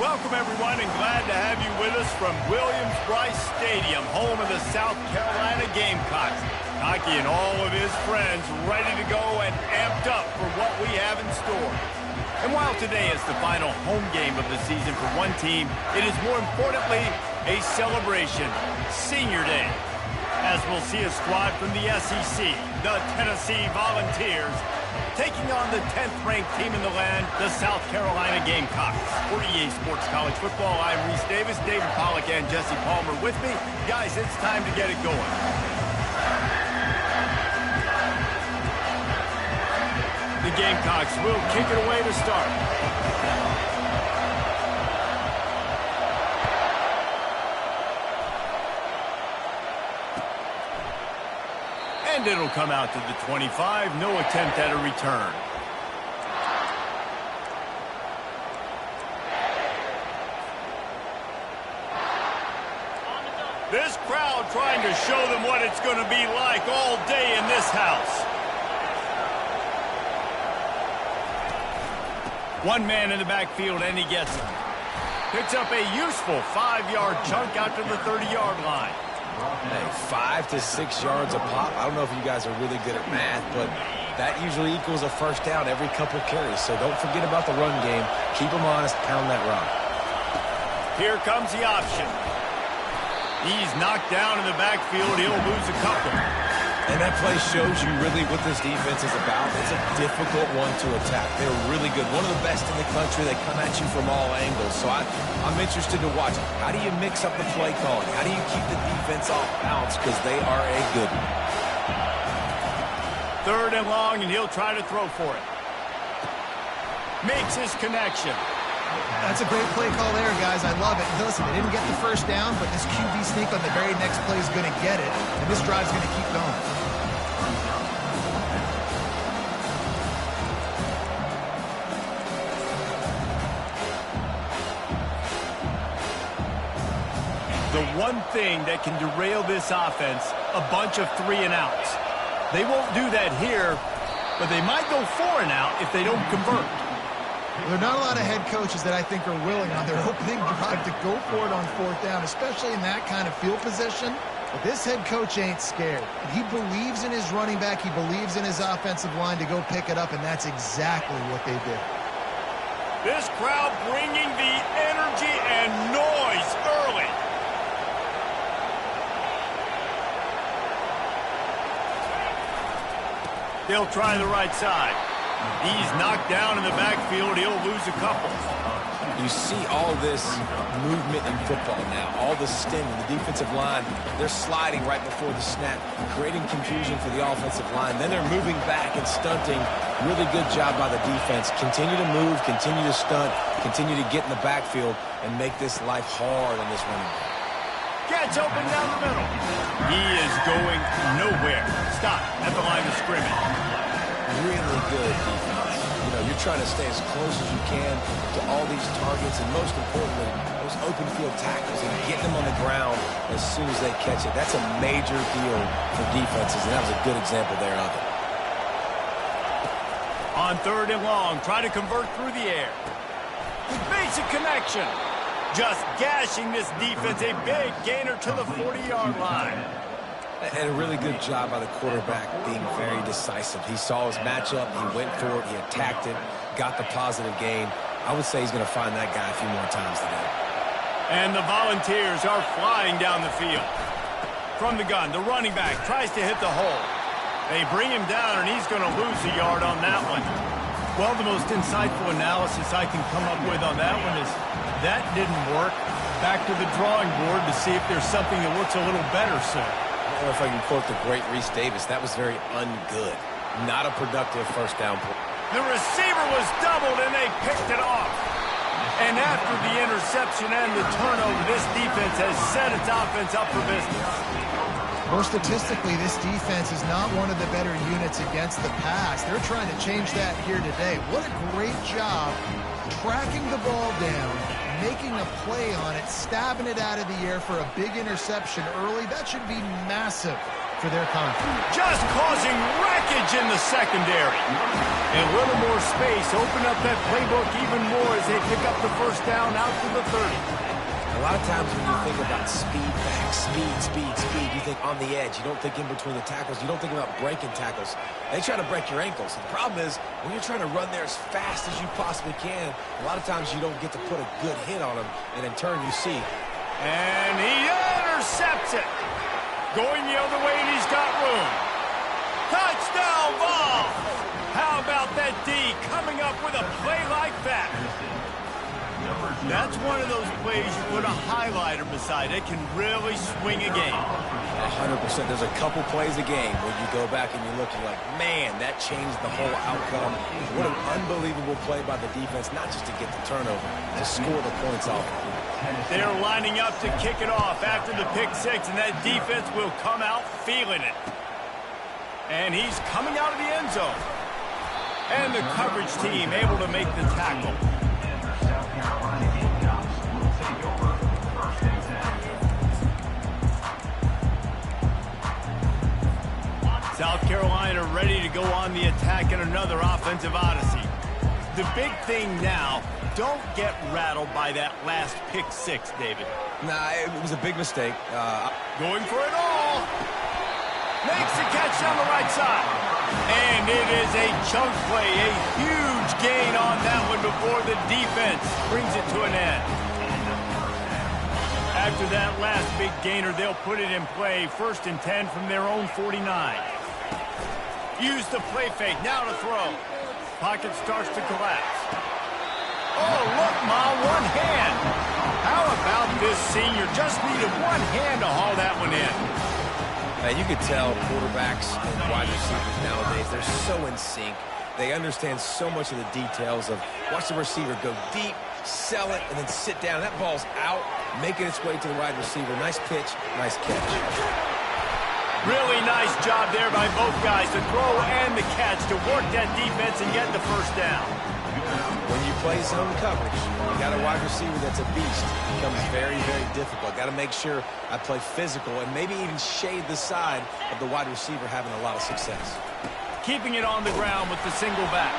Welcome, everyone, and glad to have you with us from Williams-Brice Stadium, home of the South Carolina Gamecocks. Hockey and all of his friends ready to go and amped up for what we have in store. And while today is the final home game of the season for one team, it is more importantly a celebration, Senior Day, as we'll see a squad from the SEC, the Tennessee Volunteers, taking on the 10th-ranked team in the land, the South Carolina Gamecocks. For EA Sports College Football, I'm Reese Davis, David Pollack, and Jesse Palmer with me. Guys, it's time to get it going. The Gamecocks will kick it away to start. And it'll come out to the 25. No attempt at a return. This crowd trying to show them what it's going to be like all day in this house. One man in the backfield, and he gets it. Picks up a useful 5-yard chunk out to the 30-yard line. Hey, 5 to 6 yards a pop. I don't know if you guys are really good at math, but that usually equals a first down every couple carries. So don't forget about the run game. Keep them honest, pound that rock. Here comes the option. He's knocked down in the backfield. He'll lose a couple. And that play shows you really what this defense is about. It's a difficult one to attack. They're really good. One of the best in the country. They come at you from all angles. So I'm interested to watch. How do you mix up the play calling? How do you keep the defense off balance? Because they are a good one. 3rd and long, and he'll try to throw for it. Makes his connection. That's a great play call there, guys. I love it. Listen, they didn't get the first down, but this QB sneak on the very next play is going to get it, and this drive's going to keep going. The one thing that can derail this offense, a bunch of 3-and-outs. They won't do that here, but they might go 4-and-out if they don't convert. There are not a lot of head coaches that I think are willing on their opening drive to go for it on 4th down, especially in that kind of field position. But this head coach ain't scared. He believes in his running back. He believes in his offensive line to go pick it up, and that's exactly what they did. This crowd bringing the energy and noise early. They'll try the right side. He's knocked down in the backfield. He'll lose a couple. You see all this movement in football now. All the stemming, the defensive line, they're sliding right before the snap, creating confusion for the offensive line. Then they're moving back and stunting. Really good job by the defense. Continue to move, continue to stunt, continue to get in the backfield and make this life hard on this running back. Gets open down the middle. He is going nowhere. Stop at the line of scrimmage. Really good defense. You know, you're trying to stay as close as you can to all these targets, and most importantly, those open field tackles and getting them on the ground as soon as they catch it. That's a major deal for defenses, and that was a good example there of it. On 3rd and long, try to convert through the air. Basic connection. Just gashing this defense, a big gainer to the 40-yard line. And a really good job by the quarterback being very decisive. He saw his matchup, he went for it, he attacked it, got the positive gain. I would say he's going to find that guy a few more times today. And the Volunteers are flying down the field. From the gun, the running back tries to hit the hole. They bring him down, and he's going to lose a yard on that one. Well, the most insightful analysis I can come up with on that one is that didn't work. Back to the drawing board to see if there's something that works a little better, sir. I don't know if I can quote the great Reese Davis. That was very ungood. Not a productive first down play. The receiver was doubled, and they picked it off. And after the interception and the turnover, this defense has set its offense up for business. More statistically, this defense is not one of the better units against the pass. They're trying to change that here today. What a great job tracking the ball down, making a play on it, stabbing it out of the air for a big interception early. That should be massive for their conference. Just causing wreckage in the secondary. And a little more space. Open up that playbook even more as they pick up the first down out to the 30. A lot of times when you think about speed back, speed, you think on the edge. You don't think in between the tackles. You don't think about breaking tackles. They try to break your ankles. The problem is when you're trying to run there as fast as you possibly can, a lot of times you don't get to put a good hit on them, and in turn you see. And he intercepts it. Going the other way, and he's got room. Touchdown ball. How about that D coming up with a play like that? That's one of those plays you put a highlighter beside. It can really swing a game. 100%. There's a couple plays a game where you go back and you look and you're like, man, that changed the whole outcome. What an unbelievable play by the defense, not just to get the turnover, to score the points off. They're lining up to kick it off after the pick six, and that defense will come out feeling it. And he's coming out of the end zone. And the coverage team able to make the tackle. South Carolina ready to go on the attack in another offensive odyssey. The big thing now, don't get rattled by that last pick six, David. Nah, it was a big mistake. Going for it all. Makes the catch on the right side. And it is a chunk play, a huge gain on that one before the defense brings it to an end. After that last big gainer, they'll put it in play. 1st and 10 from their own 49. Use the play fake, now to throw. Pocket starts to collapse. Oh, look, Ma, one hand. How about this senior? Just needed one hand to haul that one in. Now, you can tell quarterbacks and wide receivers nowadays, they're so in sync. They understand so much of the details of watch the receiver go deep, sell it, and then sit down. That ball's out, making its way to the wide receiver. Nice pitch, nice catch. Really nice job there by both guys, the throw and the catch, to work that defense and get the first down. When you play zone coverage, you got a wide receiver that's a beast. It becomes very, very difficult. Got to make sure I play physical and maybe even shade the side of the wide receiver having a lot of success. Keeping it on the ground with the single back.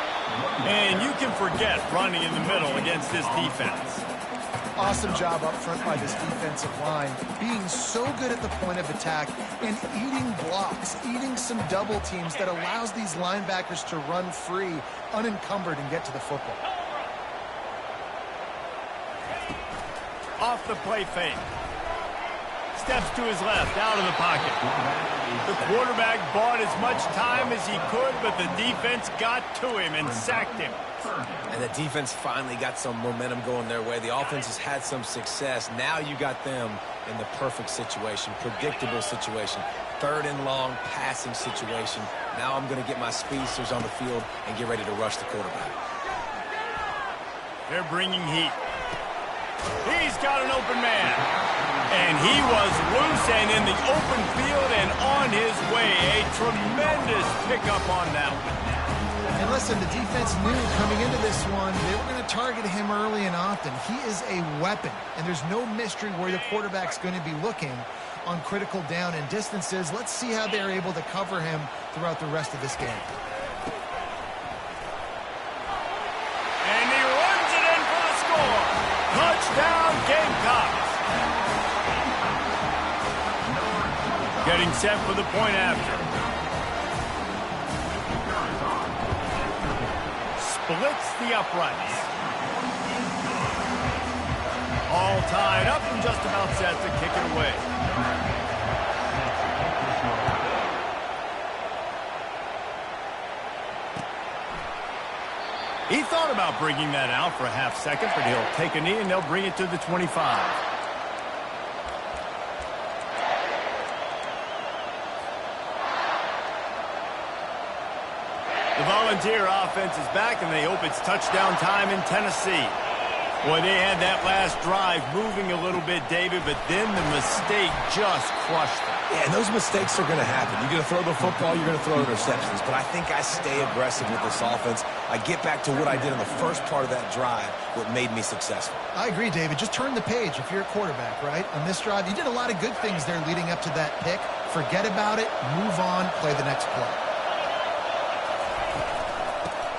And you can forget running in the middle against this defense. Awesome job up front by this defensive line, being so good at the point of attack and eating blocks, eating some double teams that allows these linebackers to run free, unencumbered, and get to the football. Off the play fake. Steps to his left, out of the pocket. The quarterback bought as much time as he could, but the defense got to him and sacked him. And the defense finally got some momentum going their way. The offense has had some success. Now you got them in the perfect situation, predictable situation, 3rd and long passing situation. Now I'm going to get my speedsters on the field and get ready to rush the quarterback. They're bringing heat. He's got an open man. And he was loose and in the open field and on his way. A tremendous pickup on that one. And listen, the defense knew coming into this one, they were going to target him early and often. He is a weapon, and there's no mystery where the quarterback's going to be looking on critical down and distances. Let's see how they're able to cover him throughout the rest of this game. And he runs it in for the score. Touchdown, Gamecocks. Getting set for the point after. Splits the uprights. All tied up and just about set to kick it away. He thought about bringing that out for a half second, but he'll take a knee and they'll bring it to the 25. The Volunteer offense is back, and they hope it's touchdown time in Tennessee. Boy, they had that last drive moving a little bit, David, but then the mistake just crushed them. Yeah, and those mistakes are going to happen. You're going to throw the football, you're going to throw interceptions. But I think I stay aggressive with this offense. I get back to what I did in the first part of that drive, what made me successful. I agree, David. Just turn the page if you're a quarterback, right? On this drive, you did a lot of good things there leading up to that pick. forget about it, move on, play the next play.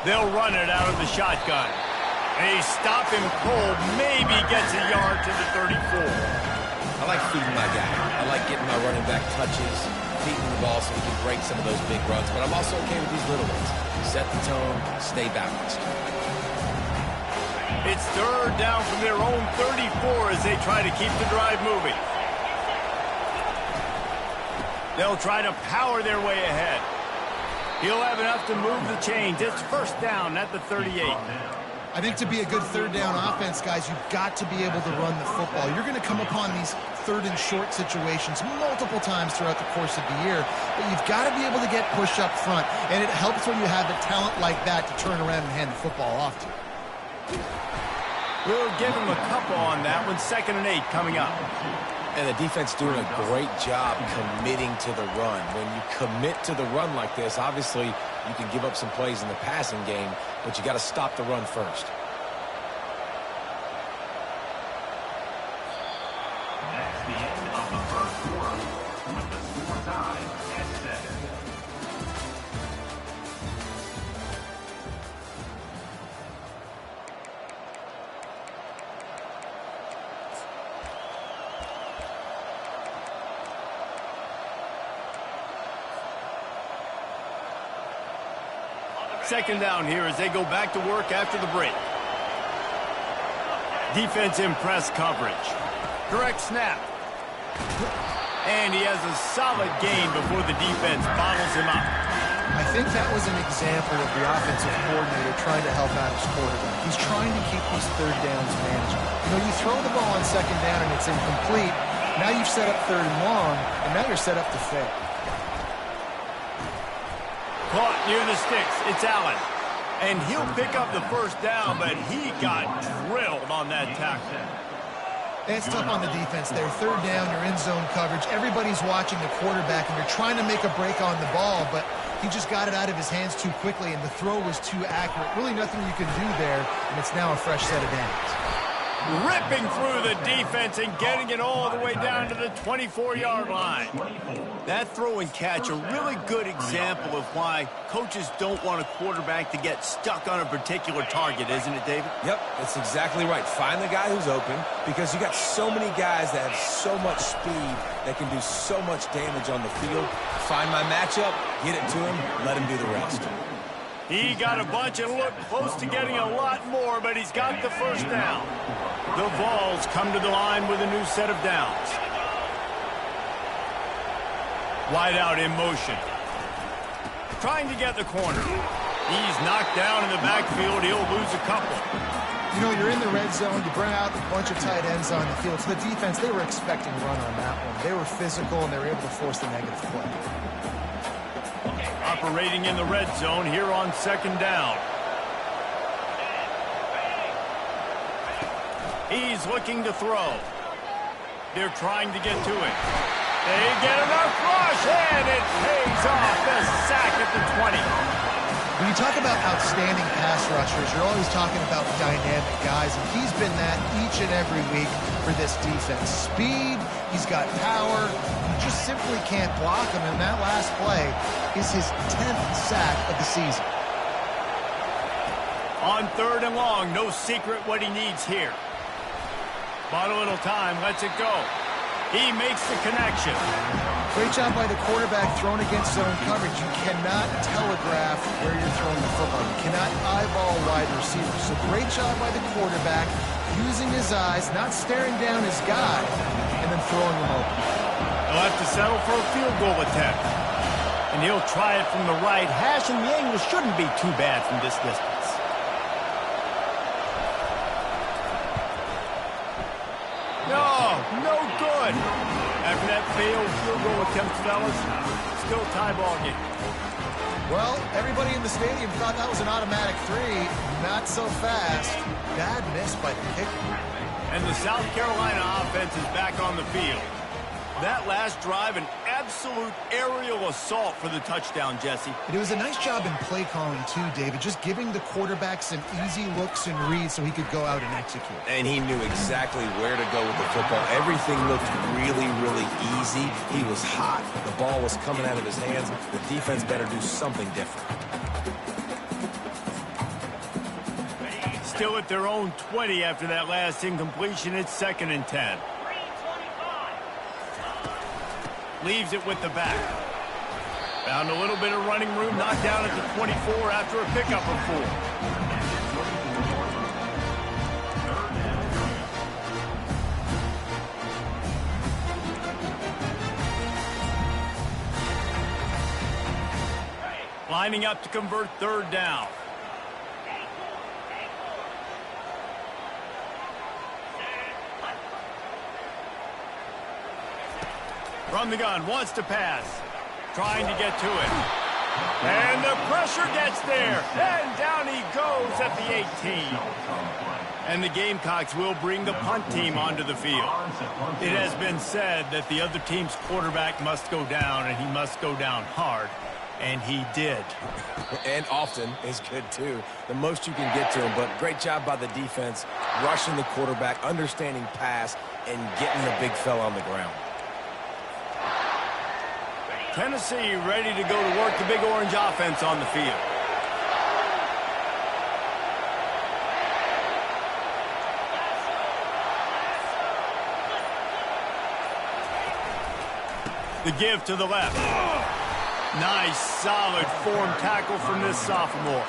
They'll run it out of the shotgun. They stop him cold, maybe gets a yard to the 34. I like feeding my guy. I like getting my running back touches, feeding the ball so he can break some of those big runs, but I'm also okay with these little ones. Set the tone, stay balanced. It's third down from their own 34 as they try to keep the drive moving. They'll try to power their way ahead. He'll have enough to move the chains. It's first down at the 38. I think to be a good third down offense, guys, you've got to be able to run the football. You're going to come upon these third and short situations multiple times throughout the course of the year, but you've got to be able to get push up front, and it helps when you have a talent like that to turn around and hand the football off to. We'll give him a couple on that one. 2nd and 8 coming up. And the defense doing a great job committing to the run. When you commit to the run like this, obviously you can give up some plays in the passing game, but you got to stop the run first. That's the end of the first quarter with the score tied at 7. Second down here as they go back to work after the break. Defense in press coverage. Correct snap. And he has a solid gain before the defense bottles him up. I think that was an example of the offensive coordinator trying to help out his quarterback. He's trying to keep these third downs manageable. You know, you throw the ball on second down and it's incomplete. Now you've set up third and long, and now you're set up to fail. Caught near the sticks. It's Allen. And he'll pick up the first down, but he got drilled on that tackle. It's tough on the defense there. Third down, you're in zone coverage. Everybody's watching the quarterback, and you're trying to make a break on the ball, but he just got it out of his hands too quickly, and the throw was too accurate. Really nothing you can do there, and it's now a fresh set of downs. Ripping through the defense and getting it all the way down to the 24-yard line. That throw and catch, a really good example of why coaches don't want a quarterback to get stuck on a particular target, isn't it, David? Yep, that's exactly right. Find the guy who's open, because you got so many guys that have so much speed that can do so much damage on the field. Find my matchup, get it to him, let him do the rest. He got a bunch and looked close to getting a lot more, but he's got the first down. The Vols come to the line with a new set of downs. Wide out in motion. Trying to get the corner. He's knocked down in the backfield. He'll lose a couple. You know, you're in the red zone. You bring out a bunch of tight ends on the field. So the defense, they were expecting a run on that one. They were physical, and they were able to force the negative play. Operating in the red zone here on second down. He's looking to throw. They're trying to get to it. They get enough rush, and it pays off. The sack at the 20. When you talk about outstanding pass rushers, you're always talking about dynamic guys, and he's been that each and every week for this defense. Speed, he's got power. You just simply can't block him, and that last play is his 10th sack of the season. On third and long, no secret what he needs here. Bought a little time, lets it go. He makes the connection. Great job by the quarterback thrown against zone coverage. You cannot telegraph where you're throwing the football. You cannot eyeball wide receivers. So great job by the quarterback using his eyes, not staring down his guy, and then throwing him open. He'll have to settle for a field goal attempt. And he'll try it from the right hash, and the angle shouldn't be too bad from this distance. No good. After that failed field goal attempt, fellas, still tie ball game. Well, everybody in the stadium thought that was an automatic three. Not so fast. Bad miss by the kicker. And the South Carolina offense is back on the field. That last drive, an absolute aerial assault for the touchdown, Jesse. It was a nice job in play calling, too, David, just giving the quarterback some easy looks and reads so he could go out and execute. And he knew exactly where to go with the football. Everything looked really, really easy. He was hot. The ball was coming out of his hands. The defense better do something different. Still at their own 20 after that last incompletion. It's 2nd and 10. Leaves it with the back. Found a little bit of running room, knocked down at the 24 after a pickup of 4. Lining up to convert 3rd down. From the gun, wants to pass. Trying to get to it. And the pressure gets there. And down he goes at the 18. And the Gamecocks will bring the punt team onto the field. It has been said that the other team's quarterback must go down, and he must go down hard. And he did. And often is good, too. The most you can get to him, but great job by the defense, rushing the quarterback, understanding pass, and getting the big fella on the ground. Tennessee ready to go to work the Big Orange offense on the field. The give to the left. Nice, solid form tackle from this sophomore.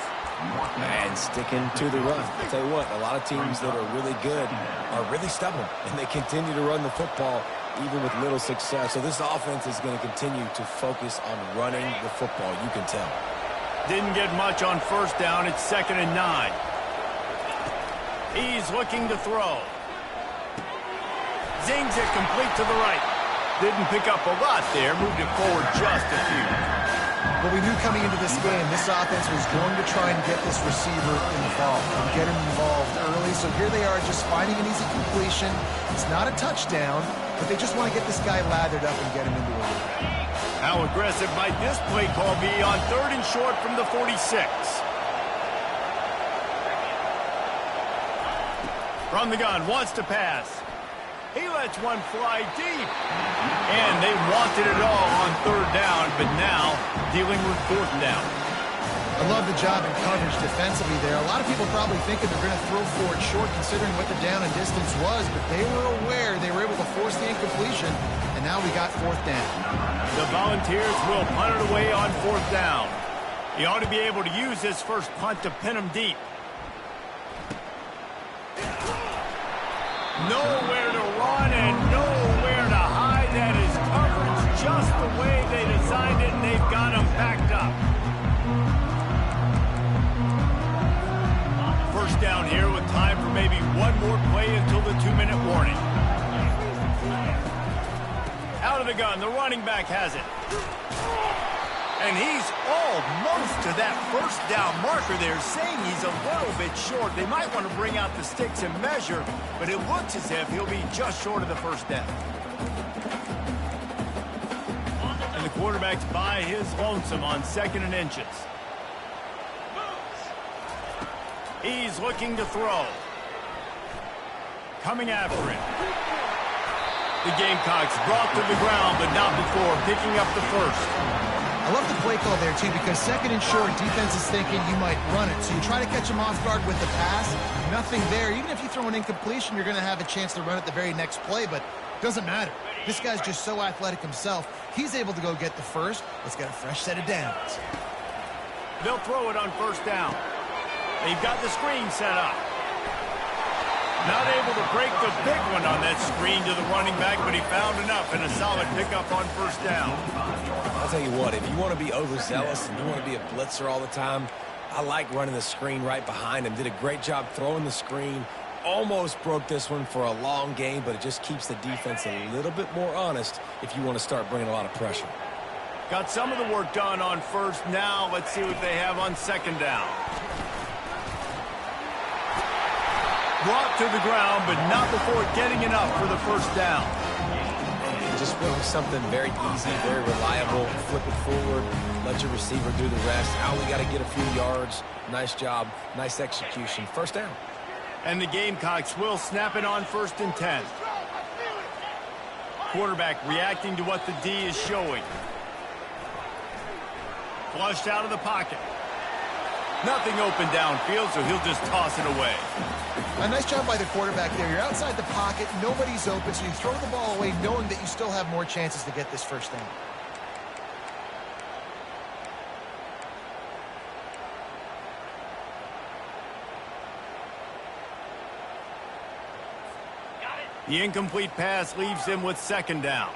And sticking to the run. I'll tell you what, a lot of teams that are really good are really stubborn, and they continue to run the football even with little success. So this offense is going to continue to focus on running the football, you can tell. Didn't get much on 1st down. It's 2nd and 9. He's looking to throw. Zings it complete to the right. Didn't pick up a lot there. Moved it forward just a few. Well, we knew coming into this game, this offense was going to try and get this receiver involved and get him involved early. So here they are just finding an easy completion. It's not a touchdown, but they just want to get this guy lathered up and get him into a lead. How aggressive might this play call be on 3rd and short from the 46? From the gun, wants to pass. He lets one fly deep. And they wanted it all on 3rd down, but now dealing with 4th down. I love the job in coverage defensively there. A lot of people probably thinking they're going to throw for it short considering what the down and distance was, but they were aware they were able to force the incompletion, and now we got 4th down. The Volunteers will punt it away on 4th down. He ought to be able to use this first punt to pin him deep. Nowhere to run and nowhere to hide. That is coverage just the way they designed it, and they've got him backed up. 1st down here with time for maybe one more play until the 2-minute warning. Out of the gun, the running back has it. And he's almost to that 1st down marker there, saying he's a little bit short. They might want to bring out the sticks and measure, but it looks as if he'll be just short of the 1st down. And the quarterback's by his lonesome on 2nd and inches. He's looking to throw. Coming after him. The Gamecocks brought to the ground, but not before picking up the 1st. I love the play call there, too, because 2nd and short, defense is thinking you might run it. So you try to catch him off guard with the pass. Nothing there. Even if you throw an incompletion, you're going to have a chance to run it the very next play, but it doesn't matter. This guy's just so athletic himself. He's able to go get the 1st. Let's get a fresh set of downs. They'll throw it on 1st down. They've got the screen set up. Not able to break the big one on that screen to the running back, but he found enough and a solid pickup on 1st down. I'll tell you what, if you want to be overzealous and you want to be a blitzer all the time, I like running the screen right behind him. Did a great job throwing the screen. Almost broke this one for a long game, but it just keeps the defense a little bit more honest if you want to start bringing a lot of pressure. Got some of the work done on 1st. Now let's see what they have on 2nd down. Brought to the ground, but not before getting enough for the 1st down. just went with something very easy, very reliable. Flip it forward, let your receiver do the rest. Now we got to get a few yards. Nice job, nice execution. First down. And the Gamecocks will snap it on 1st and 10. Quarterback reacting to what the D is showing. Flushed out of the pocket. Nothing open downfield, so he'll just toss it away. A nice job by the quarterback there. You're outside the pocket, nobody's open, so you throw the ball away knowing that you still have more chances to get this first down. The incomplete pass leaves him with 2nd down.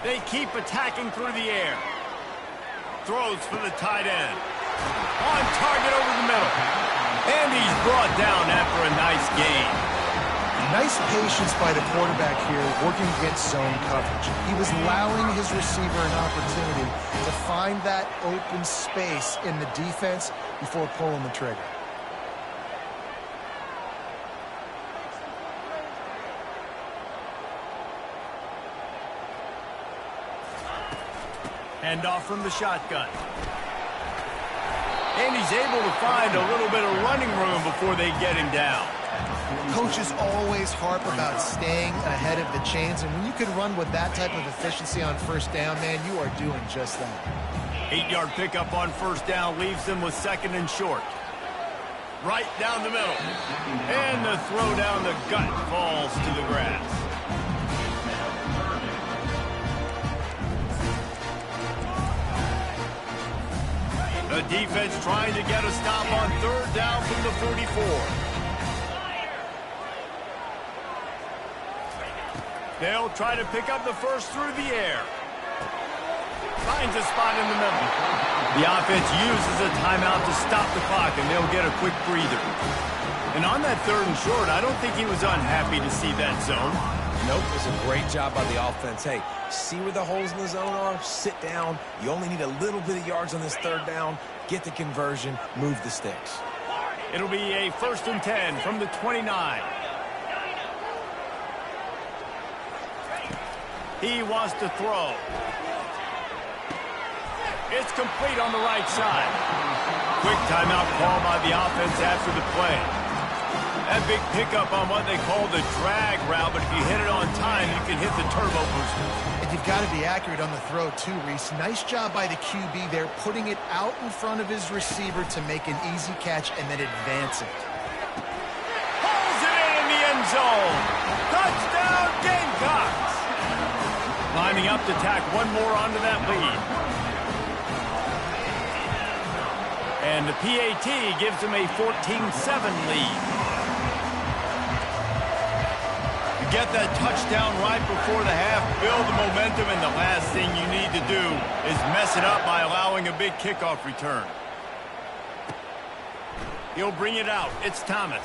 They keep attacking through the air. Throws for the tight end. On target over the middle. And he's brought down after a nice gain. Nice patience by the quarterback here working against zone coverage. He was allowing his receiver an opportunity to find that open space in the defense before pulling the trigger. Hand off from the shotgun. And he's able to find a little bit of running room before they get him down. Coaches always harp about staying ahead of the chains, and when you can run with that type of efficiency on 1st down, man, you are doing just that. 8-yard pickup on 1st down leaves them with 2nd and short. Right down the middle. And the throw down the gut falls to the grass. The defense trying to get a stop on 3rd down from the 44. They'll try to pick up the first through the air. Finds a spot in the middle. The offense uses a timeout to stop the clock, and they'll get a quick breather. And on that 3rd and short, I don't think he was unhappy to see that zone. Nope, it's a great job by the offense. Hey, see where the holes in the zone are? Sit down. You only need a little bit of yards on this 3rd down. Get the conversion. Move the sticks. It'll be a 1st and 10 from the 29. He wants to throw. It's complete on the right side. Quick timeout call by the offense after the play. That big pickup on what they call the drag route, but if you hit it on time, you can hit the turbo booster. And you've got to be accurate on the throw too, Reese. Nice job by the QB there, putting it out in front of his receiver to make an easy catch and then advance it. Pulls it in the end zone. Touchdown, Gamecocks. Lining up to tack one more onto that lead. And the PAT gives them a 14-7 lead. Get that touchdown right before the half, build the momentum, and the last thing you need to do is mess it up by allowing a big kickoff return. He'll bring it out. It's Thomas.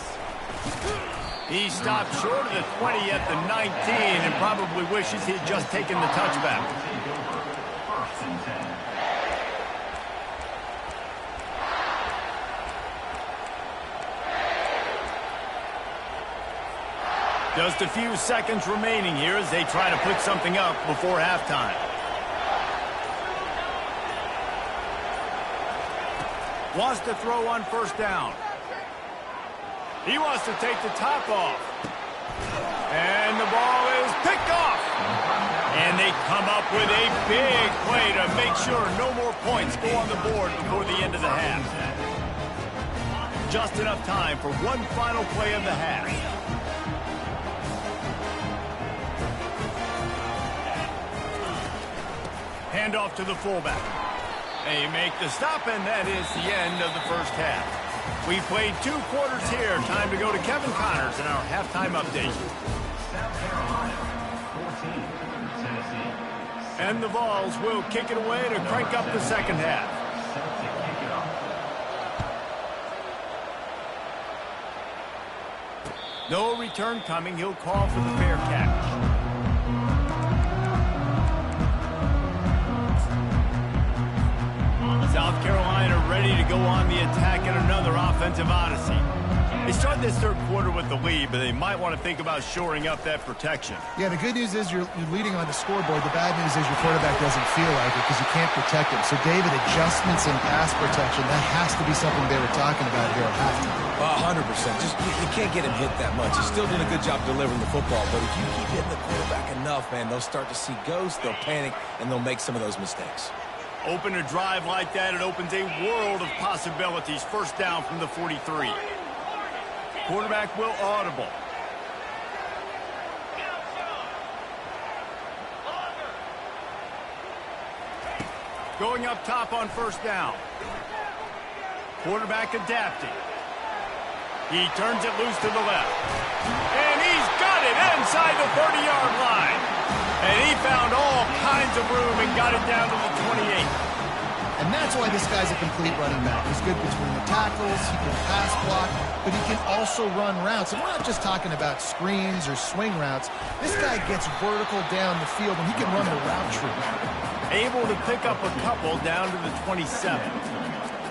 He stopped short of the 20 at the 19 and probably wishes he'd just taken the touchback. Just a few seconds remaining here as they try to put something up before halftime. Wants to throw on 1st down. He wants to take the top off. And the ball is picked off. And they come up with a big play to make sure no more points go on the board before the end of the half. Just enough time for one final play of the half. Handoff to the fullback. They make the stop, and that is the end of the 1st half. We played 2 quarters here. Time to go to Kevin Connors in our halftime update. South Carolina, 14, Tennessee. And the Vols will kick it away to crank up the 2nd half. Celtic kick it off. No return coming. He'll call for the fair catch. South Carolina ready to go on the attack in another offensive odyssey. They start this third quarter with the lead, but they might want to think about shoring up that protection. Yeah, the good news is you're leading on the scoreboard. The bad news is your quarterback doesn't feel like it because you can't protect him. So, David, adjustments in pass protection, that has to be something they were talking about here at halftime. 100%. Just you can't get him hit that much. He's still doing a good job delivering the football, but if you keep hitting the quarterback enough, man, they'll start to see ghosts, they'll panic, and they'll make some of those mistakes. Open a drive like that, it opens a world of possibilities. First down from the 43. Quarterback will audible. Going up top on first down. Quarterback adapting. He turns it loose to the left. And he's got it inside the 30-yard line. And he found all kinds of room and got it down to the 28. And that's why this guy's a complete running back. He's good between the tackles, he can pass block, but he can also run routes. And we're not just talking about screens or swing routes. This guy gets vertical down the field, and he can run the route tree. Able to pick up a couple down to the 27.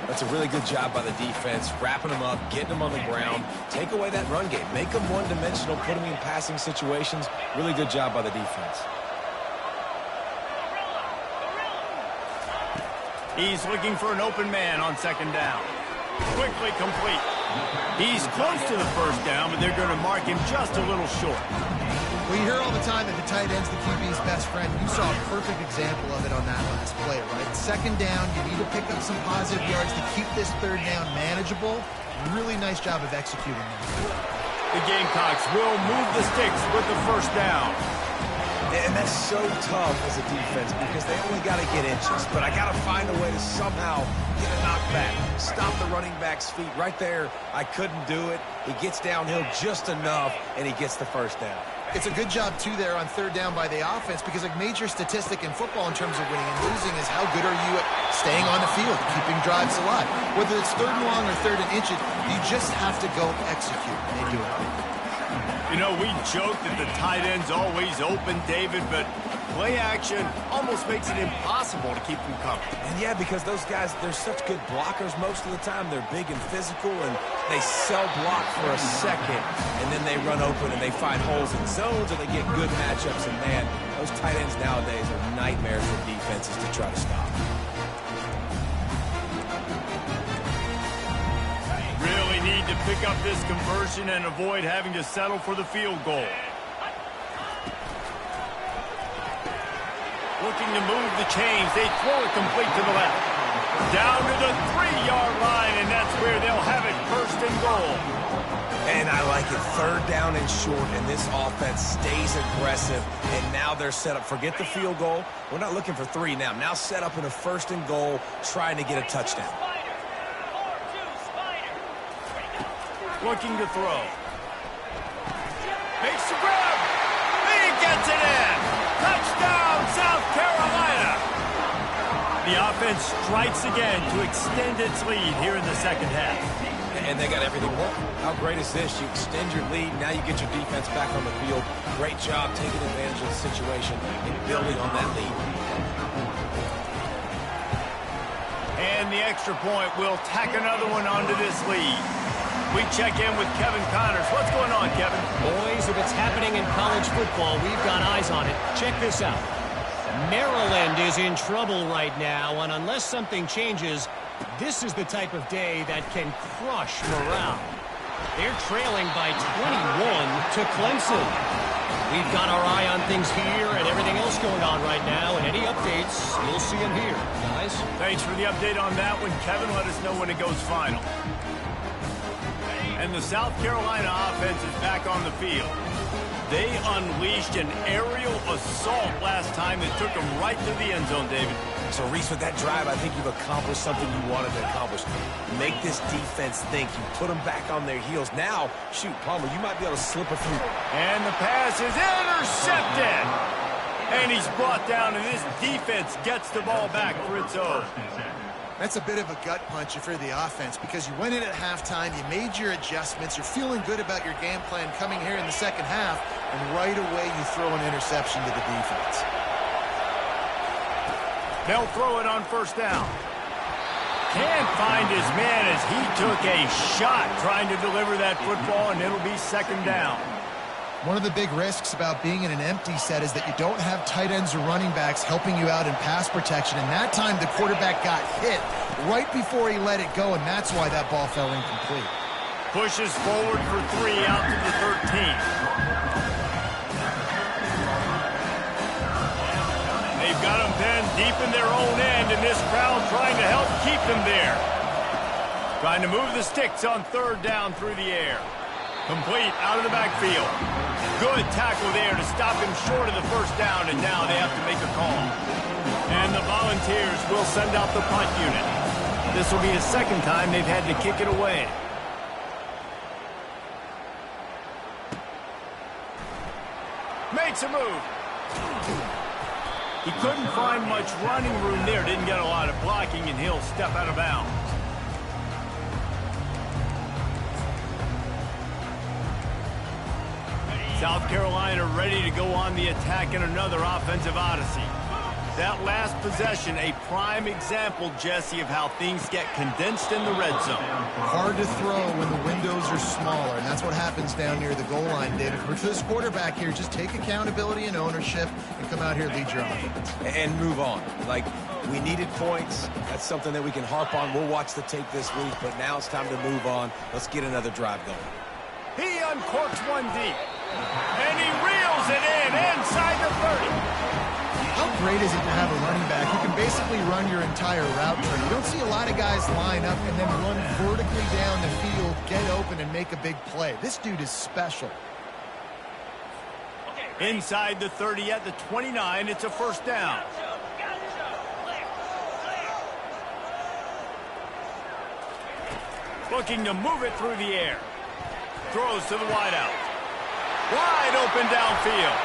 That's a really good job by the defense, wrapping them up, getting them on the ground, take away that run game, make them one-dimensional, put them in passing situations. Really good job by the defense. He's looking for an open man on second down. Quickly complete. He's close to the first down, but they're going to mark him just a little short. Well, you hear all the time that the tight end's the QB's best friend. You saw a perfect example of it on that last play, right? Second down, you need to pick up some positive yards to keep this third down manageable. Really nice job of executing that. The Gamecocks will move the sticks with the first down. And that's so tough as a defense because they only got to get inches. But I got to find a way to somehow get a knockback. Stop the running back's feet right there. I couldn't do it. He gets downhill just enough, and he gets the first down. It's a good job, too, there on third down by the offense because a major statistic in football in terms of winning and losing is how good are you at staying on the field, keeping drives alive. Whether it's third and long or third and inches, you just have to go execute, and they do it. You know, we joke that the tight end's always open, David, but play action almost makes it impossible to keep them covered. And yeah, because those guys, they're such good blockers most of the time. They're big and physical, and they sell block for a second, and then they run open and they find holes in zones, and they get good matchups. And man, those tight ends nowadays are nightmares for defenses to try to stop. Really need to pick up this conversion and avoid having to settle for the field goal. Looking to move the chains. They throw it complete to the left. Down to the 3-yard line, and that's where they'll have it first and goal. And I like it. Third down and short, and this offense stays aggressive. And now they're set up. Forget the field goal. We're not looking for 3 now. Now set up in a first and goal, trying to get a touchdown. Looking to throw. Makes the grab. He gets it in. Touchdown, South Carolina. The offense strikes again to extend its lead here in the second half. And they got everything working. How great is this? You extend your lead. Now you get your defense back on the field. Great job taking advantage of the situation and building on that lead. And the extra point will tack another one onto this lead. We check in with Kevin Connors. What's going on, Kevin? Boys, if it's happening in college football, we've got eyes on it. Check this out. Maryland is in trouble right now, and unless something changes, this is the type of day that can crush morale. They're trailing by 21 to Clemson. We've got our eye on things here and everything else going on right now, and any updates, you'll see them here, guys. Thanks for the update on that one, Kevin. Let us know when it goes final. And the South Carolina offense is back on the field. They unleashed an aerial assault last time that took them right to the end zone, David. So, Reese, with that drive, I think you've accomplished something you wanted to accomplish. Make this defense think. You put them back on their heels. Now, shoot, Palmer, you might be able to slip a few. And the pass is intercepted. And he's brought down, and this defense gets the ball back for its own. That's a bit of a gut punch for the offense because you went in at halftime, you made your adjustments, you're feeling good about your game plan coming here in the second half, and right away you throw an interception to the defense. They'll throw it on first down. Can't find his man as he took a shot trying to deliver that football, and it'll be second down. One of the big risks about being in an empty set is that you don't have tight ends or running backs helping you out in pass protection. And that time the quarterback got hit right before he let it go, and that's why that ball fell incomplete. Pushes forward for 3 out to the 13. They've got them then deep in their own end, and this crowd trying to help keep them there. Trying to move the sticks on third down through the air. Complete out of the backfield. Good tackle there to stop him short of the first down, and now they have to make a call. And the Volunteers will send out the punt unit. This will be the second time they've had to kick it away. Makes a move. He couldn't find much running room there. Didn't get a lot of blocking, and he'll step out of bounds. South Carolina ready to go on the attack in another offensive odyssey. That last possession, a prime example, Jesse, of how things get condensed in the red zone. Hard to throw when the windows are smaller, and that's what happens down near the goal line, David. For this quarterback here, just take accountability and ownership and come out here and lead your offense. And move on. Like, we needed points. That's something that we can harp on. We'll watch the tape this week, but now it's time to move on. Let's get another drive going. He uncorks one deep. And he reels it in inside the 30. How great is it to have a running back who can basically run your entire route tree? You don't see a lot of guys line up and then run vertically down the field, get open, and make a big play. This dude is special. Inside the 30 at the 29, it's a first down. Looking to move it through the air. Throws to the wideout. Wide open downfield.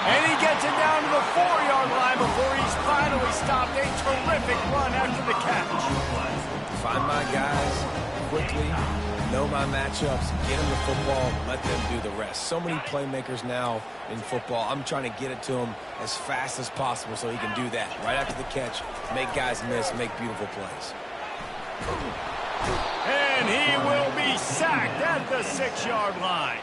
And he gets it down to the 4-yard line before he's finally stopped. A terrific run after the catch. Find my guys quickly, know my matchups, get them the football, let them do the rest. So many playmakers now in football. I'm trying to get it to him as fast as possible so he can do that. Right after the catch, make guys miss, make beautiful plays. And he will be sacked at the 6-yard line.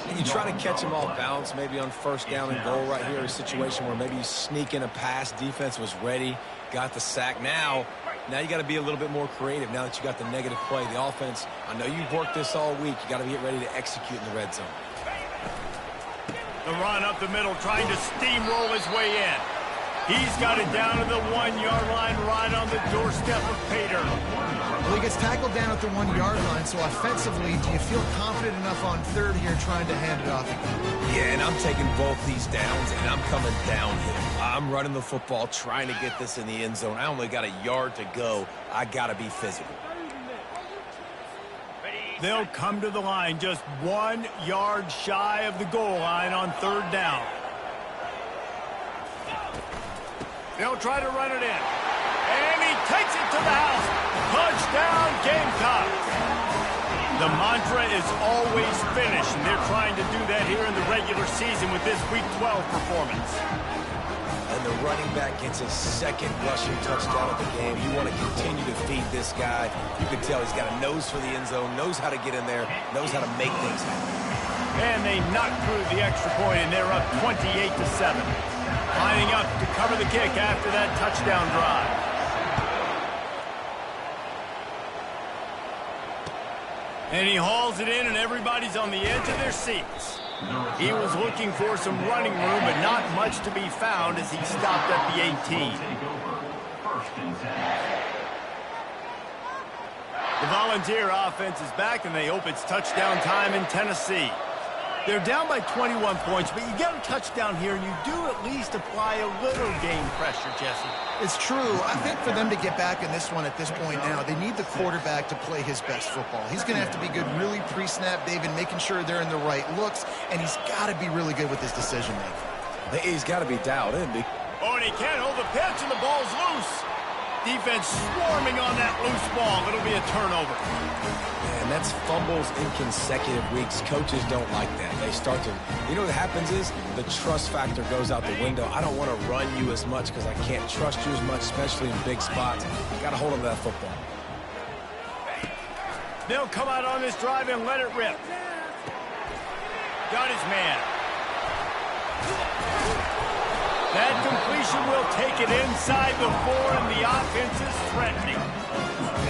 And you try to catch him off balance, maybe on first down and goal right here, a situation where maybe you sneak in a pass, defense was ready, got the sack. Now you got to be a little bit more creative now that you got the negative play. The offense, I know you've worked this all week. You got to get ready to execute in the red zone. The run up the middle, trying to steamroll his way in. He's got it down to the 1-yard line, right on the doorstep of Pater. Well, he gets tackled down at the 1-yard line, so offensively, do you feel confident enough on third here trying to hand it off? Yeah, and I'm taking both these downs, and I'm coming downhill. I'm running the football, trying to get this in the end zone. I only got a yard to go. I got to be physical. They'll come to the line just 1 yard shy of the goal line on third down. They'll try to run it in. And he takes it to the house. Touchdown, Gamecocks. The mantra is always finish, and they're trying to do that here in the regular season with this Week 12 performance. And the running back gets his second rushing touchdown of the game. You want to continue to feed this guy. You can tell he's got a nose for the end zone, knows how to get in there, knows how to make things happen. And they knock through the extra point, and they're up 28-7. Lining up to cover the kick after that touchdown drive. And he hauls it in, and everybody's on the edge of their seats. He was looking for some running room, but not much to be found as he stopped at the 18. The Volunteer offense is back, and they hope it's touchdown time in Tennessee. They're down by 21 points, but you get a touchdown here, and you do at least apply a little game pressure, Jesse. It's true. I think for them to get back in this one at this point now, they need the quarterback to play his best football. He's going to have to be good really pre-snap, David, making sure they're in the right looks, and he's got to be really good with his decision-making. He's got to be dialed in. Oh, and he can't hold the pitch, and the ball's loose. Defense swarming on that loose ball. It'll be a turnover. And that's fumbles in consecutive weeks. Coaches don't like that. They start to, you know what happens is the trust factor goes out the window. I don't want to run you as much because I can't trust you as much, especially in big spots. Got to hold on to that football. They'll come out on this drive and let it rip. Got his man. That completion will take it inside the 4, and the offense is threatening.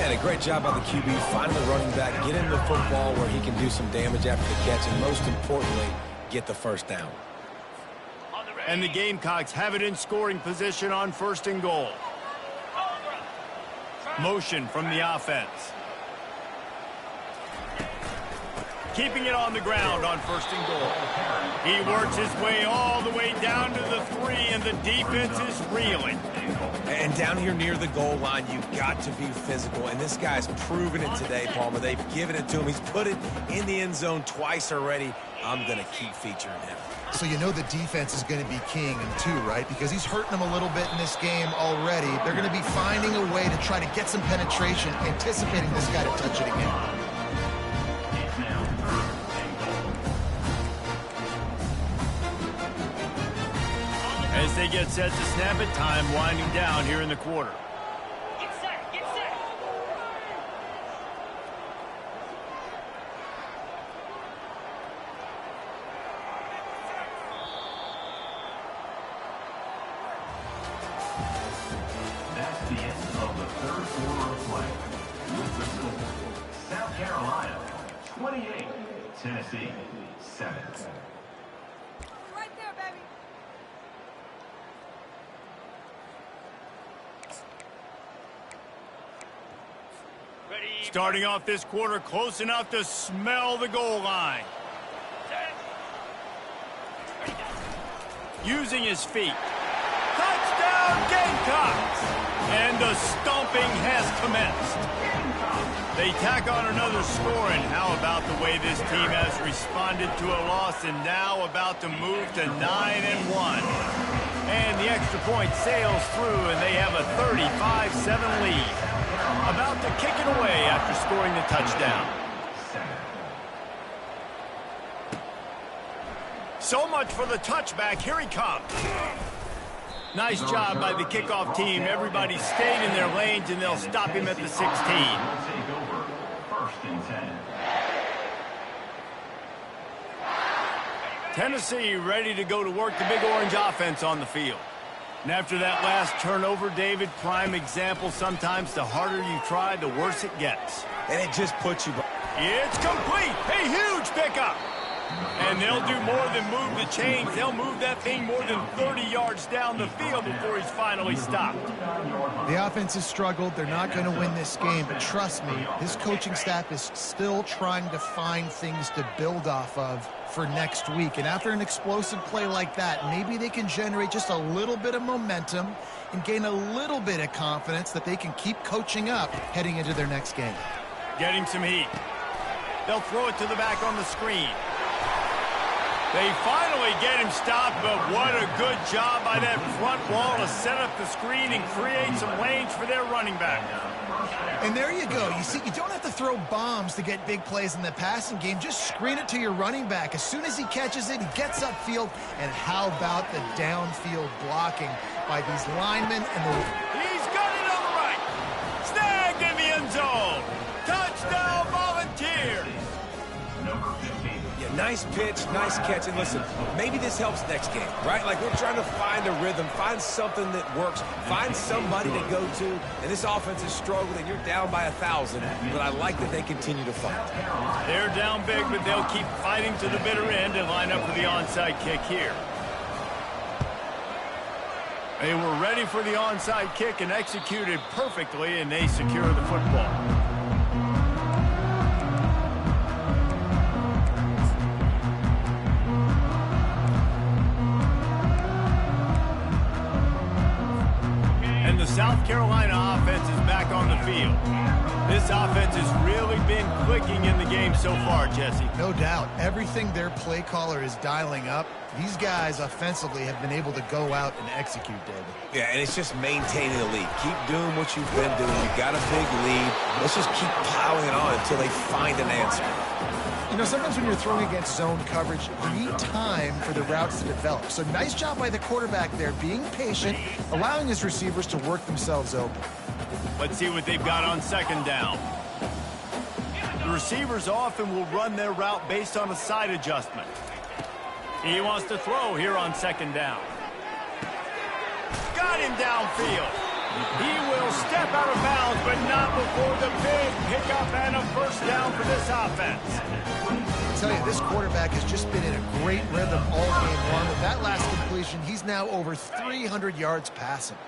And a great job by the QB, finding the running back, get him the football where he can do some damage after the catch, and most importantly, get the first down. And the Gamecocks have it in scoring position on 1st and goal. Motion from the offense. Keeping it on the ground on 1st and goal. He works his way all the way down to the 3, and the defense is reeling. And down here near the goal line, you've got to be physical. And this guy's proven it today, Palmer. They've given it to him. He's put it in the end zone twice already. I'm going to keep featuring him. So you know the defense is going to be keying him too, right? Because he's hurting them a little bit in this game already. They're going to be finding a way to try to get some penetration, anticipating this guy to touch it again. As they get set to snap it, time winding down here in the quarter. Get set, get set. That's the end of the 3rd quarter of play. With the score, South Carolina 28, Tennessee 7. Right there, baby. Starting off this quarter close enough to smell the goal line. Using his feet. Touchdown Gamecocks! And the stomping has commenced. They tack on another score, and how about the way this team has responded to a loss and now about to move to 9-1. And the extra point sails through, and they have a 35-7 lead. About to kick it away after scoring the touchdown. So much for the touchback. Here he comes. Nice job by the kickoff team. Everybody stayed in their lanes, and they'll stop him at the 16. Tennessee ready to go to work the Big Orange offense on the field. And after that last turnover, David, prime example, sometimes the harder you try, the worse it gets. And it just puts you... It's complete. A huge pickup. And they'll do more than move the chains. They'll move that thing more than 30 yards down the field before he's finally stopped. The offense has struggled. They're not going to win this game. But trust me, this coaching staff is still trying to find things to build off of for next week. And after an explosive play like that, maybe they can generate just a little bit of momentum and gain a little bit of confidence that they can keep coaching up heading into their next game. Getting some heat. They'll throw it to the back on the screen. They finally get him stopped, but what a good job by that front wall to set up the screen and create some lanes for their running back. And there you go. You see, you don't have to throw bombs to get big plays in the passing game. Just screen it to your running back. As soon as he catches it, he gets upfield. And how about the downfield blocking by these linemen? He's got it on the right. Snagged in the end zone. Touchdown Volunteers. Yeah, nice pitch, nice catch. And listen, maybe this helps next game, right? Like, we're trying to find a rhythm, find something that works, find somebody to go to. And this offense is struggling. You're down by 1,000, but I like that they continue to fight. They're down big, but they'll keep fighting to the bitter end and line up for the onside kick here. They were ready for the onside kick and executed perfectly, and they secure the football. And the South Carolina offense is back on the field. This offense has really been clicking in the game so far, Jesse. No doubt. Everything their play caller is dialing up, these guys offensively have been able to go out and execute, David. Yeah, and it's just maintaining the lead. Keep doing what you've been doing. You got a big lead. Let's just keep piling it on until they find an answer. You know, sometimes when you're throwing against zone coverage, you need time for the routes to develop. So nice job by the quarterback there, being patient, allowing his receivers to work themselves open. Let's see what they've got on second down. The receivers often will run their route based on a side adjustment. He wants to throw here on second down. Got him downfield. He will step out of bounds, but not before the big pickup and a first down for this offense. I tell you, this quarterback has just been in a great rhythm all game long. With that last completion, he's now over 300 yards passing.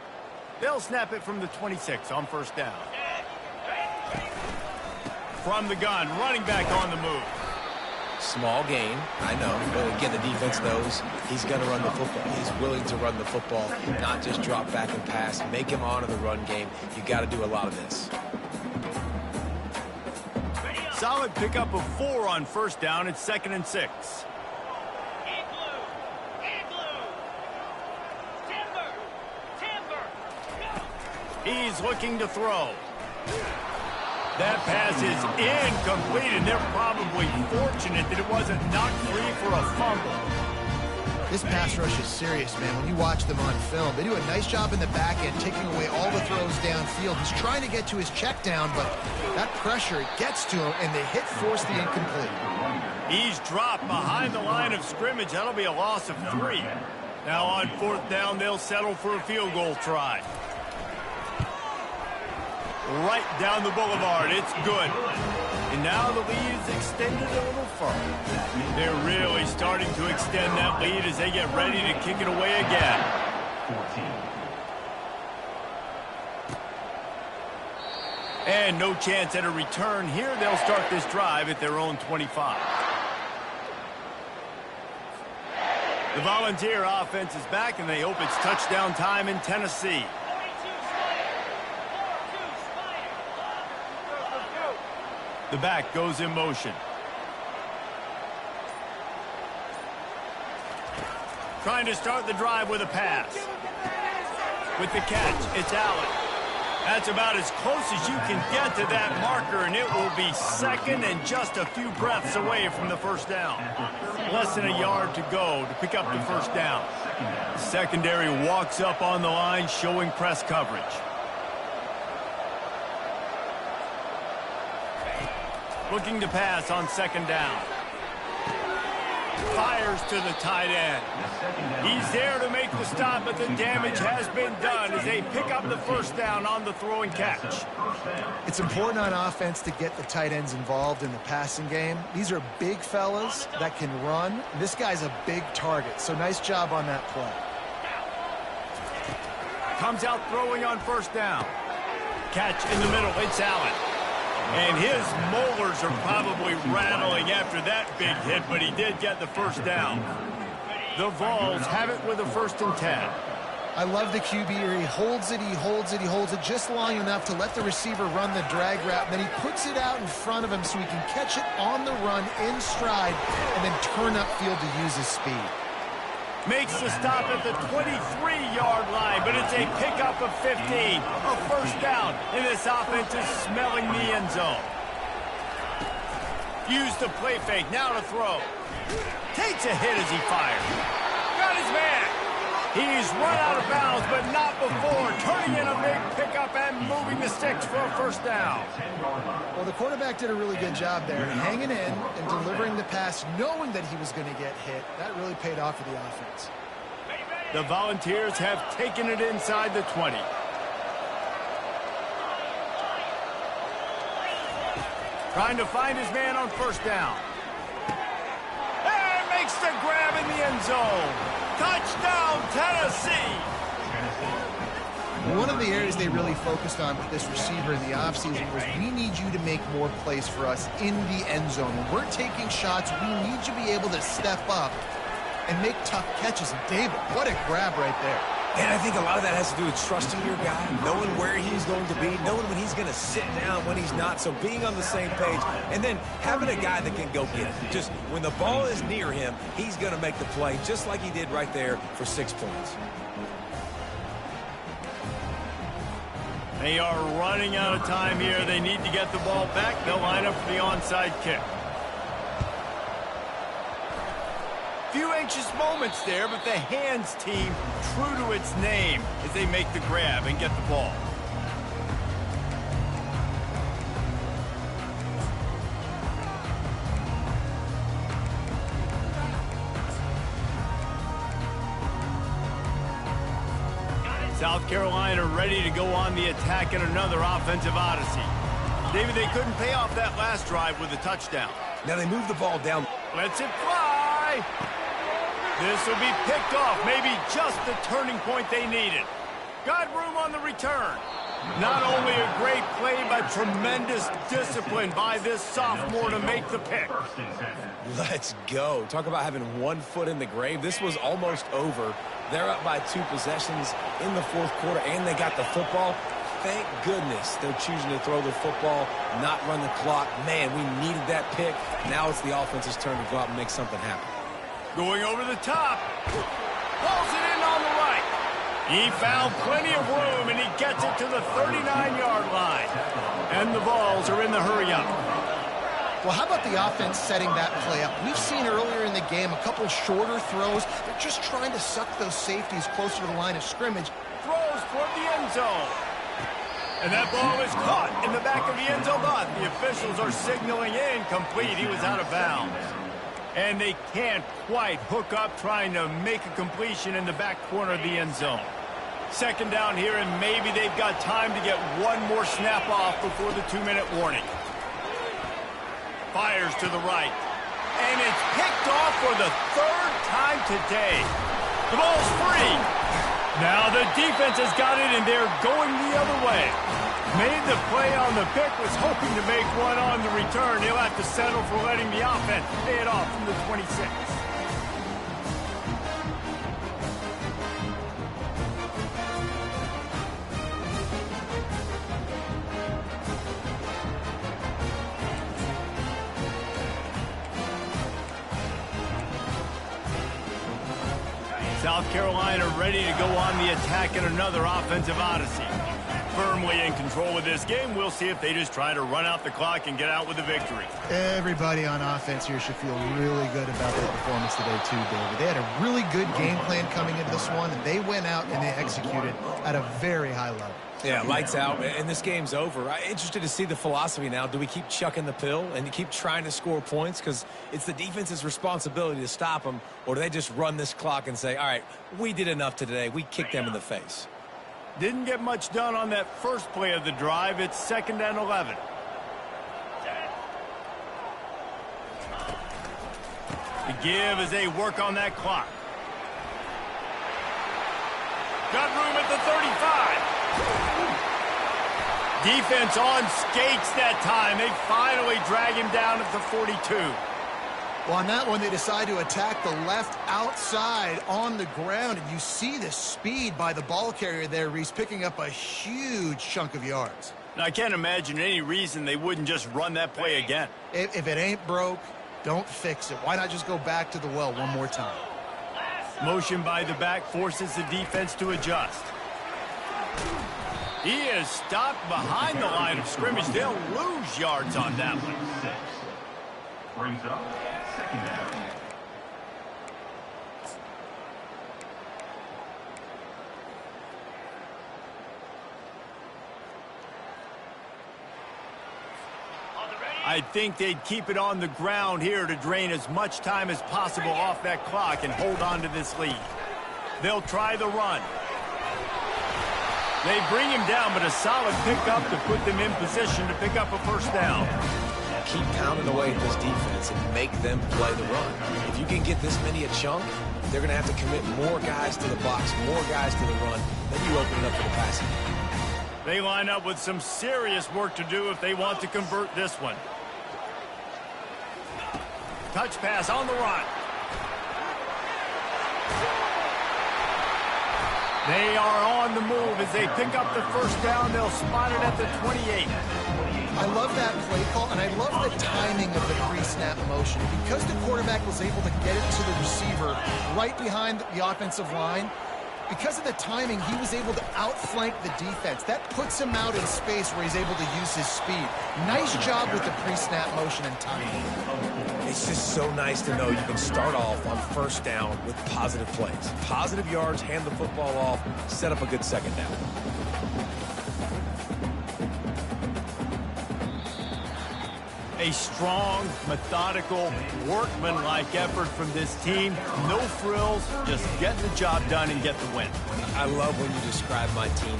They'll snap it from the 26 on first down. From the gun, running back on the move. Small gain, I know, but again, the defense knows he's going to run the football. He's willing to run the football, not just drop back and pass, make him honor the run game. You got to do a lot of this. Solid pickup of 4 on first down. It's 2nd and 6. He's looking to throw. That pass is incomplete, and they're probably fortunate that it wasn't knocked free for a fumble. This pass rush is serious, man. When you watch them on film, they do a nice job in the back end, taking away all the throws downfield. He's trying to get to his check down, but that pressure gets to him, and the hit forced the incomplete. He's dropped behind the line of scrimmage. That'll be a loss of 3. Now on 4th down, they'll settle for a field goal try. Right down the boulevard. It's good. And now the lead is extended a little further. They're really starting to extend that lead as they get ready to kick it away again. 14. And no chance at a return here. They'll start this drive at their own 25. The Volunteer offense is back, and they hope it's touchdown time in Tennessee. The back goes in motion. Trying to start the drive with a pass. With the catch, it's Allen. That's about as close as you can get to that marker, and it will be 2nd and just a few breaths away from the first down. Less than a yard to go to pick up the first down. The secondary walks up on the line, showing press coverage. Looking to pass on 2nd down. Fires to the tight end. He's there to make the stop, but the damage has been done as they pick up the first down on the throw and catch. It's important on offense to get the tight ends involved in the passing game. These are big fellas that can run. This guy's a big target, so nice job on that play. Comes out throwing on first down. Catch in the middle. It's Allen. And his molars are probably rattling after that big hit, but he did get the first down. The Vols have it with a 1st and 10. I love the QB here. He holds it, he holds it, he holds it just long enough to let the receiver run the drag route. And then he puts it out in front of him so he can catch it on the run in stride and then turn upfield to use his speed. Makes the stop at the 23-yard line, but it's a pickup of 15. A first down, and this offense is smelling the end zone. Use the play fake, now to throw. Takes a hit as he fires. Got his man. He's run out of bounds, but not before. Turning in a big pickup and moving the sticks for a first down. Well, the quarterback did a really good job there, hanging in and delivering the pass, knowing that he was going to get hit. That really paid off for the offense. The Volunteers have taken it inside the 20. Trying to find his man on first down. And makes the grab in the end zone. Touchdown, Tennessee! One of the areas they really focused on with this receiver in the offseason was we need you to make more plays for us in the end zone. When we're taking shots, we need you to be able to step up and make tough catches. And David, what a grab right there. And I think a lot of that has to do with trusting your guy, knowing where he's going to be, knowing when he's going to sit down, when he's not. So being on the same page, and then having a guy that can go get it. Just when the ball is near him, he's going to make the play, just like he did right there for 6 points. They are running out of time here. They need to get the ball back. They'll line up for the onside kick. Few anxious moments there, but the hands team, true to its name, as they make the grab and get the ball. South Carolina ready to go on the attack in another offensive odyssey. David, they couldn't pay off that last drive with a touchdown. Now they move the ball down. Lets it fly. This will be picked off. Maybe just the turning point they needed. Got room on the return. Not only a great play, but tremendous discipline by this sophomore to make the pick. Let's go. Talk about having 1 foot in the grave. This was almost over. They're up by 2 possessions in the fourth quarter, and they got the football. Thank goodness they're choosing to throw the football, not run the clock. Man, we needed that pick. Now it's the offense's turn to go out and make something happen. Going over the top. Pulls it in on the right. He found plenty of room, and he gets it to the 39-yard line. And the balls are in the hurry-up. Well, how about the offense setting that play up? We've seen earlier in the game a couple shorter throws. They're just trying to suck those safeties closer to the line of scrimmage. Throws toward the end zone. And that ball is caught in the back of the end zone, but the officials are signaling incomplete. He was out of bounds. And they can't quite hook up trying to make a completion in the back corner of the end zone. Second down here, and maybe they've got time to get one more snap off before the 2-minute warning. Fires to the right. And it's picked off for the 3rd time today. The ball's free. Now the defense has got it, and they're going the other way. Made the play on the pick, was hoping to make one on the return. He'll have to settle for letting the offense pay it off from the 26. South Carolina ready to go on the attack in another offensive odyssey. Firmly in control of this game. We'll see if they just try to run out the clock and get out with a victory. Everybody on offense here should feel really good about their performance today too, David. They had a really good game plan coming into this one, and they went out and they executed at a very high level. Yeah, lights out, and this game's over. I'm interested to see the philosophy now. Do we keep chucking the pill and keep trying to score points? Because it's the defense's responsibility to stop them, or do they just run this clock and say, all right, we did enough today. We kicked them in the face. Didn't get much done on that first play of the drive. It's 2nd and 11. The give as they work on that clock. Got room at the 35. Defense on skates that time. They finally drag him down at the 42. Well, on that one, they decide to attack the left outside on the ground, and you see the speed by the ball carrier there, Reese, picking up a huge chunk of yards. Now, I can't imagine any reason they wouldn't just run that play again. If it ain't broke, don't fix it. Why not just go back to the well one more time? Motion by the back forces the defense to adjust. He is stopped behind the line of scrimmage. They'll lose yards on that one. Brings up 2nd down. I think they'd keep it on the ground here to drain as much time as possible off that clock and hold on to this lead. They'll try the run. They bring him down, but a solid pickup to put them in position to pick up a first down. Keep pounding away at this defense and make them play the run. If you can get this many a chunk, they're going to have to commit more guys to the box, more guys to the run. Then you open it up for the passing. They line up with some serious work to do if they want to convert this one. Touch pass on the run. They are on the move as they pick up the first down. They'll spot it at the 28. I love that play call, and I love the timing of the pre-snap motion. Because the quarterback was able to get it to the receiver right behind the offensive line, because of the timing, he was able to outflank the defense. That puts him out in space where he's able to use his speed. Nice job with the pre-snap motion and timing. It's just so nice to know you can start off on first down with positive plays. Positive yards, hand the football off, set up a good second down. A strong, methodical, workmanlike effort from this team. No frills, just getting the job done and get the win. I love when you describe my team